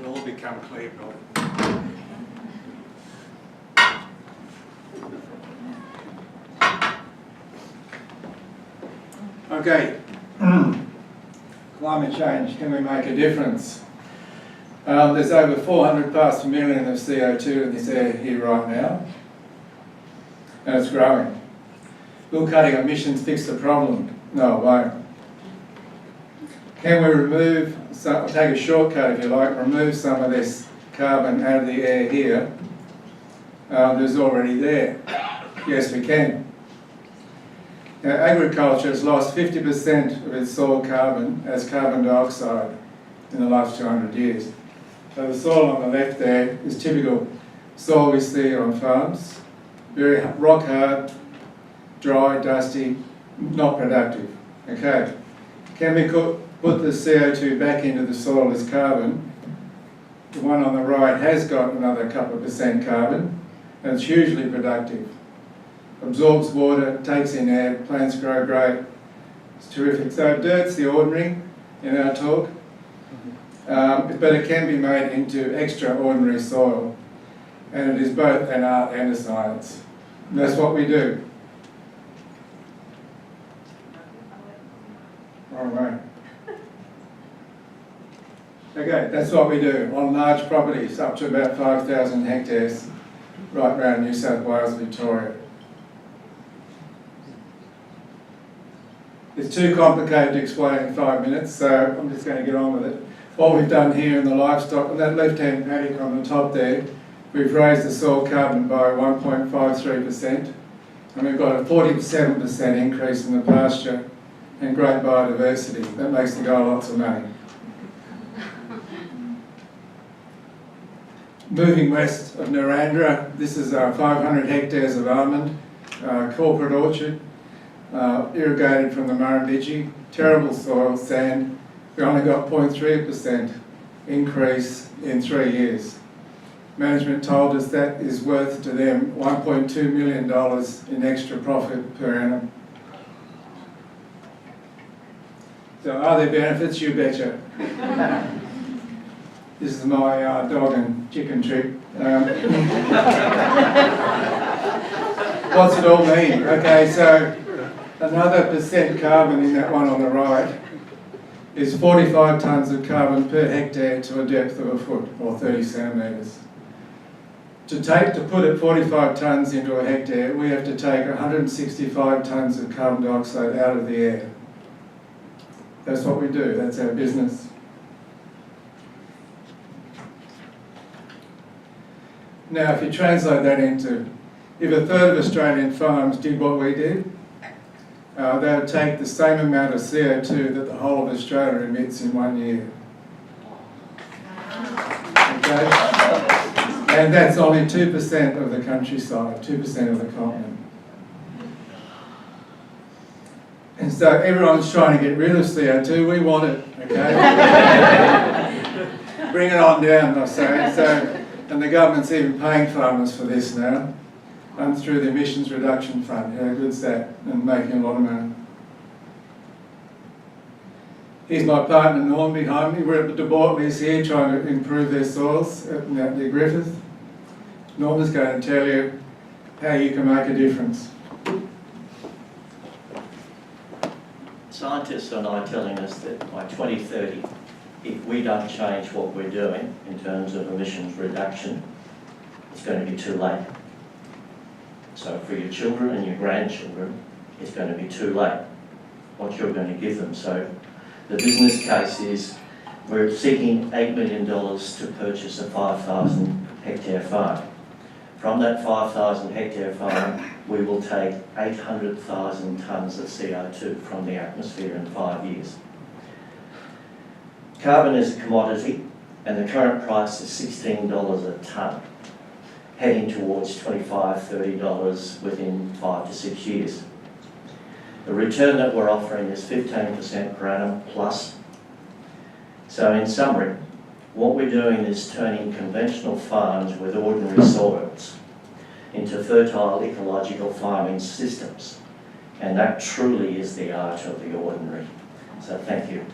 It'll all become clear, Bill. Okay. Climate change, can we make a difference? There's over 400 parts per million of CO2 in this air here right now, and it's growing. Will cutting emissions fix the problem? No, it won't. Can we remove, take a shortcut if you like, remove some of this carbon out of the air here? There's already there. Yes, we can. Now, agriculture has lost 50% of its soil carbon as carbon dioxide in the last 200 years. So the soil on the left there is typical soil we see on farms. Very rock hard, dry, dusty, not productive. Okay. Can we put the CO2 back into the soil as carbon? The one on the right has got another couple of percent carbon, and it's hugely productive. Absorbs water, takes in air, plants grow great. It's terrific. So dirt's the ordinary in our talk, but it can be made into extraordinary soil, and it is both an art and a science. And that's what we do. Wrong way. Okay, that's what we do on large properties, up to about 5,000 hectares, right around New South Wales, Victoria. It's too complicated to explain in 5 minutes, so I'm just going to get on with it. What we've done here in the livestock, on that left-hand paddock on the top there, we've raised the soil carbon by 1.53%, and we've got a 47% increase in the pasture and great biodiversity. That makes the guy lots of money. Moving west of Narrandera, this is 500 hectares of almond, corporate orchard, irrigated from the Murrumbidgee, terrible soil, sand. We only got 0.3% increase in 3 years. Management told us that is worth to them $1.2 million in extra profit per annum. So are there benefits? You betcha. This is my dog and chicken trip. What's it all mean? Okay, so another percent carbon in that one on the right is 45 tonnes of carbon per hectare to a depth of a foot, or 30 centimetres. To put it 45 tonnes into a hectare, we have to take 165 tonnes of carbon dioxide out of the air. That's what we do, that's our business. Now, if you translate that into, if a third of Australian farms did what we did, they would take the same amount of CO2 that the whole of Australia emits in 1 year. Okay? And that's only 2% of the countryside, 2% of the continent. And so everyone's trying to get rid of CO2, we want it, okay? Bring it on down, I say. So, and the government's even paying farmers for this now, through the Emissions Reduction Fund. How good's that? And making a lot of money. Here's my partner Norm behind me. We're at the De Bortleys here trying to improve their soils at the Griffith. Norm is going to tell you how you can make a difference. Scientists are now telling us that by 2030, if we don't change what we're doing in terms of emissions reduction, it's going to be too late. So for your children and your grandchildren, it's going to be too late, what you're going to give them. So the business case is we're seeking $8 million to purchase a 5,000 hectare farm. From that 5,000 hectare farm, we will take 800,000 tonnes of CO2 from the atmosphere in 5 years. Carbon is a commodity, and the current price is $16 a tonne, heading towards $25, $30 within 5 to 6 years. The return that we're offering is 15% per annum plus. So in summary, what we're doing is turning conventional farms with ordinary soils into fertile ecological farming systems. And that truly is the art of the ordinary. So thank you.